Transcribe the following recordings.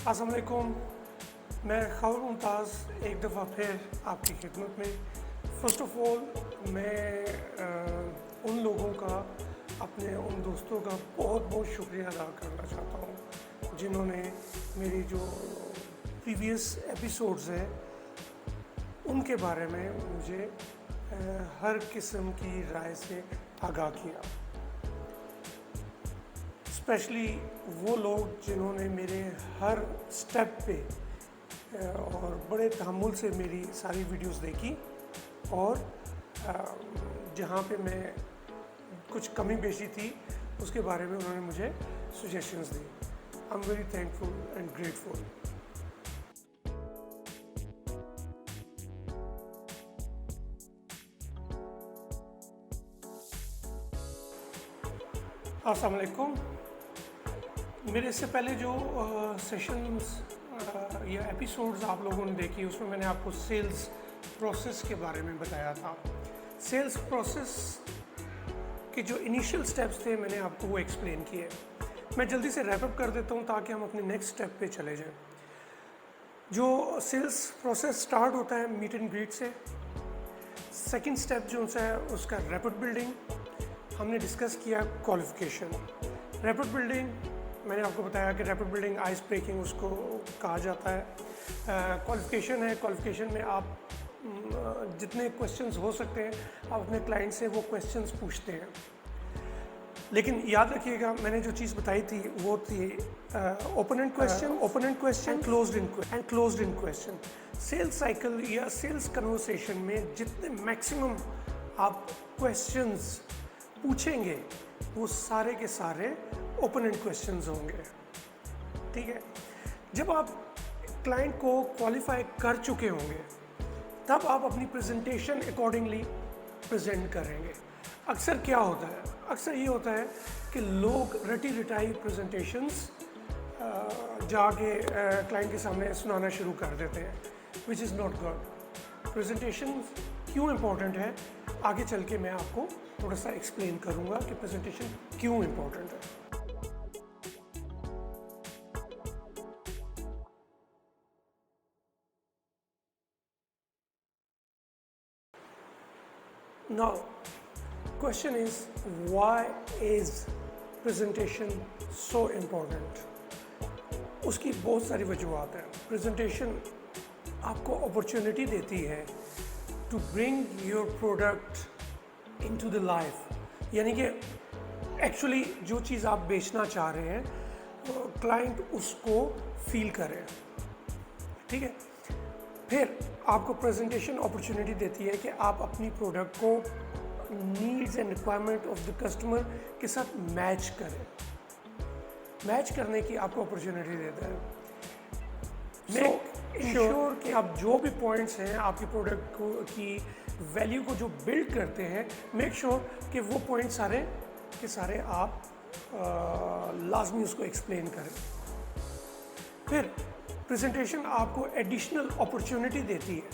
अस्सलाम वालेकुम। मैं खबर मुमताज़ एक दफ़ा फिर आपकी खिदमत में। फ़र्स्ट ऑफ़ ऑल मैं उन लोगों का, अपने उन दोस्तों का बहुत बहुत शुक्रिया अदा करना चाहता हूँ जिन्होंने मेरी जो प्रीवियस एपिसोड्स हैं उनके बारे में मुझे हर किस्म की राय से आगाह किया। स्पेशली वो लोग जिन्होंने मेरे हर स्टेप पे और बड़े तहम्मुल से मेरी सारी वीडियोस देखी और जहाँ पे मैं कुछ कमी पेशी थी उसके बारे में उन्होंने मुझे suggestions the. I am very thankful and grateful. अस्सलाम वालेकुम। मेरे इससे पहले जो सेशंस या एपिसोड्स आप लोगों ने देखी उसमें मैंने आपको सेल्स प्रोसेस के बारे में बताया था। सेल्स प्रोसेस के जो इनिशियल स्टेप्स थे मैंने आपको वो एक्सप्लेन किए। मैं जल्दी से रैपअप कर देता हूँ ताकि हम अपने नेक्स्ट स्टेप पे चले जाएं। जो सेल्स प्रोसेस स्टार्ट होता है मीट एंड ग्रीट से। सेकंड स्टेप जो है उसका रैपिड बिल्डिंग, हमने डिस्कस किया क्वालिफिकेशन। रैपिड बिल्डिंग मैंने आपको बताया कि रैपिड बिल्डिंग आइस ब्रेकिंग उसको कहा जाता है। क्वालिफिकेशन है, क्वालिफिकेशन में आप जितने क्वेश्चंस हो सकते हैं आप अपने क्लाइंट से वो क्वेश्चंस पूछते हैं। लेकिन याद रखिएगा मैंने जो चीज़ बताई थी वो थी open end question, closed in question. Sales cycle या सेल्स कन्वर्सेशन में जितने मैक्सिमम आप क्वेश्चंस पूछेंगे वो सारे के सारे ओपन एंड क्वेश्चंस होंगे। ठीक है, जब आप क्लाइंट को क्वालिफाई कर चुके होंगे तब आप अपनी प्रेजेंटेशन अकॉर्डिंगली प्रेजेंट करेंगे। अक्सर क्या होता है, अक्सर ये होता है कि लोग रटी रिटाई प्रेजेंटेशंस जाके क्लाइंट के सामने सुनाना शुरू कर देते हैं, which is not good. Presentation क्यों इम्पोर्टेंट है आगे चल के मैं आपको थोड़ा सा एक्सप्लेन करूँगा कि प्रेजेंटेशन क्यों इम्पोर्टेंट है। Now, question is why is presentation so important? उसकी बहुत सारी वजूहत हैं। प्रेजेंटेशन आपको अपॉर्चुनिटी देती है to bring your product into the life, यानी कि एक्चुअली जो चीज़ आप बेचना चाह रहे हैं क्लाइंट उसको फील करे। ठीक है, फिर आपको प्रेजेंटेशन अपॉर्चुनिटी देती है कि आप अपनी प्रोडक्ट को needs and requirement of the customer के साथ मैच करें। मैच करने की आपको अपॉर्चुनिटी देता है। मेक श्योर कि आप जो भी पॉइंट्स हैं आपकी प्रोडक्ट को की वैल्यू को जो बिल्ड करते हैं, मेक श्योर कि वो पॉइंट सारे के सारे आप लाजमी उसको एक्सप्लेन करें। फिर प्रेजेंटेशन आपको एडिशनल अपॉर्चुनिटी देती है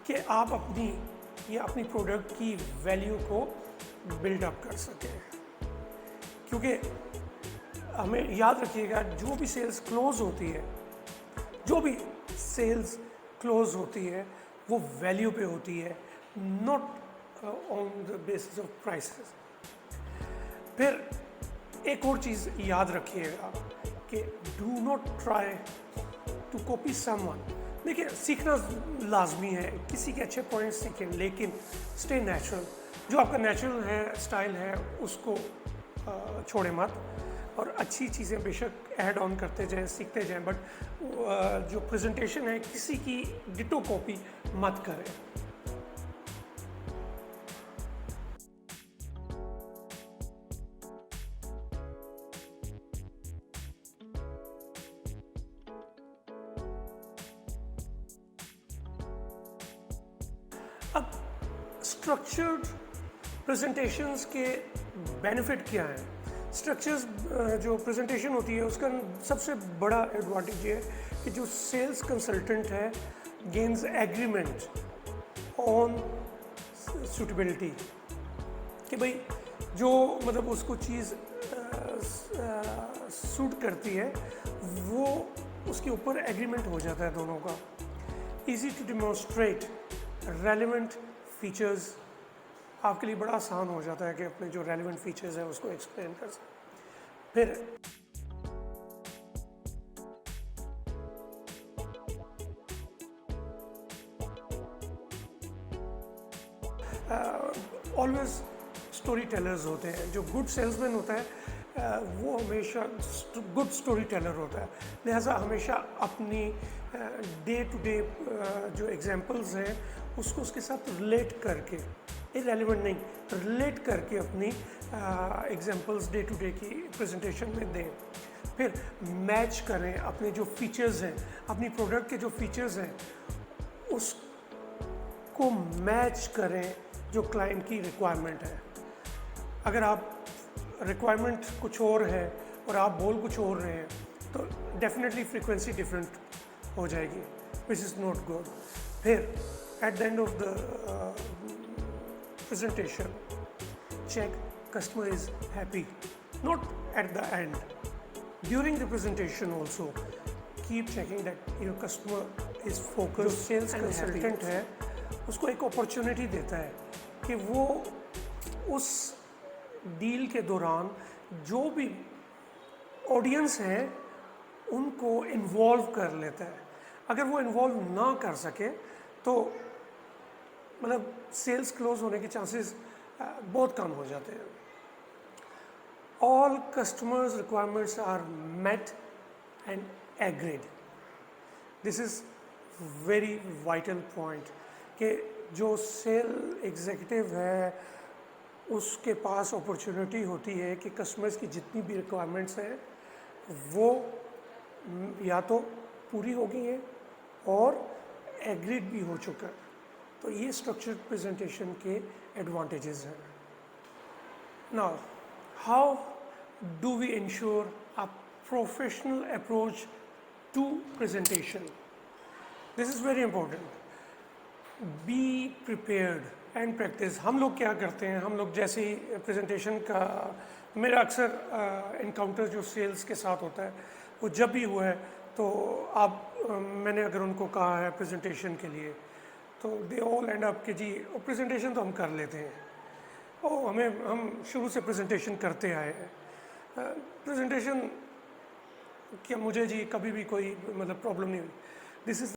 कि आप अपनी प्रोडक्ट की वैल्यू को बिल्डअप कर सकें। क्योंकि हमें याद रखिएगा जो भी सेल्स क्लोज होती है वो वैल्यू पे होती है, not on the basis of prices. फिर एक और चीज़ याद रखिएगा कि do not try to copy someone. देखिए, सीखना लाजमी है, किसी के अच्छे पॉइंट्स सीखें, लेकिन स्टे नेचुरल। जो आपका नेचुरल है, स्टाइल है, उसको छोड़े मत। और अच्छी चीज़ें बेशक ऐड ऑन करते जाएं, सीखते जाएं, बट जो प्रेजेंटेशन है किसी की डिटो कॉपी मत करें। अब स्ट्रक्चर्ड प्रेजेंटेशंस के बेनिफिट क्या हैं? स्ट्रक्चर्स जो प्रेजेंटेशन होती है उसका सबसे बड़ा एडवांटेज ये है कि जो सेल्स कंसल्टेंट है गेन्स एग्रीमेंट ऑन सूटेबिलिटी, कि भाई जो मतलब उसको चीज़ सूट करती है वो उसके ऊपर एग्रीमेंट हो जाता है दोनों का। Easy to demonstrate relevant features, आपके लिए बड़ा आसान हो जाता है कि अपने जो रेलिवेंट फीचर्स हैं उसको एक्सप्लेन कर सकें। फिर ऑलवेज स्टोरी टेलर्स होते हैं। जो गुड सेल्समैन होता है वो हमेशा गुड स्टोरी टेलर होता है, लिहाजा हमेशा अपनी डे टू डे जो एग्जांपल्स हैं उसको उसके साथ रिलेट करके, इरेलेवेंट नहीं, रिलेट करके अपनी एग्जांपल्स डे टू डे की प्रेजेंटेशन में दें। फिर मैच करें अपने जो फीचर्स हैं, अपनी प्रोडक्ट के जो फीचर्स हैं उसको मैच करें जो क्लाइंट की रिक्वायरमेंट है। अगर आप रिक्वायरमेंट कुछ और है और आप बोल कुछ और रहे हैं तो डेफिनेटली फ्रीक्वेंसी डिफरेंट हो जाएगी, विच इज़ नॉट गुड। फिर at the end of the presentation, check customer is happy, not at the end, during the presentation also keep checking that your customer is focused। जो sales consultant है उसको एक opportunity देता है कि वो उस डील के दौरान जो भी ऑडियंस है उनको इन्वॉल्व कर लेता है। अगर वो इन्वॉल्व ना कर सके तो मतलब सेल्स क्लोज होने के चांसेस बहुत कम हो जाते हैं। All customers requirements are met and agreed. This is very vital point कि जो सेल एग्जीक्यूटिव है उसके पास अपॉर्चुनिटी होती है कि कस्टमर्स की जितनी भी रिक्वायरमेंट्स हैं वो या तो पूरी हो गई हैं और एग्रीड भी हो चुका है। तो ये स्ट्रक्चर्ड प्रेजेंटेशन के एडवांटेजेस हैं। Now how do we ensure a professional approach to presentation? This is very important. Be prepared and practice. हम लोग क्या करते हैं, हम लोग जैसे ही प्रेजेंटेशन का, मेरा अक्सर इनकाउंटर जो सेल्स के साथ होता है वो जब भी हुआ है तो मैंने अगर उनको कहा है प्रेजेंटेशन के लिए तो दे ऑल एंड अप कि जी प्रेजेंटेशन तो हम कर लेते हैं, हम शुरू से प्रेजेंटेशन करते आए हैं, प्रेजेंटेशन क्या मुझे जी कभी भी कोई मतलब प्रॉब्लम नहीं हुई। This is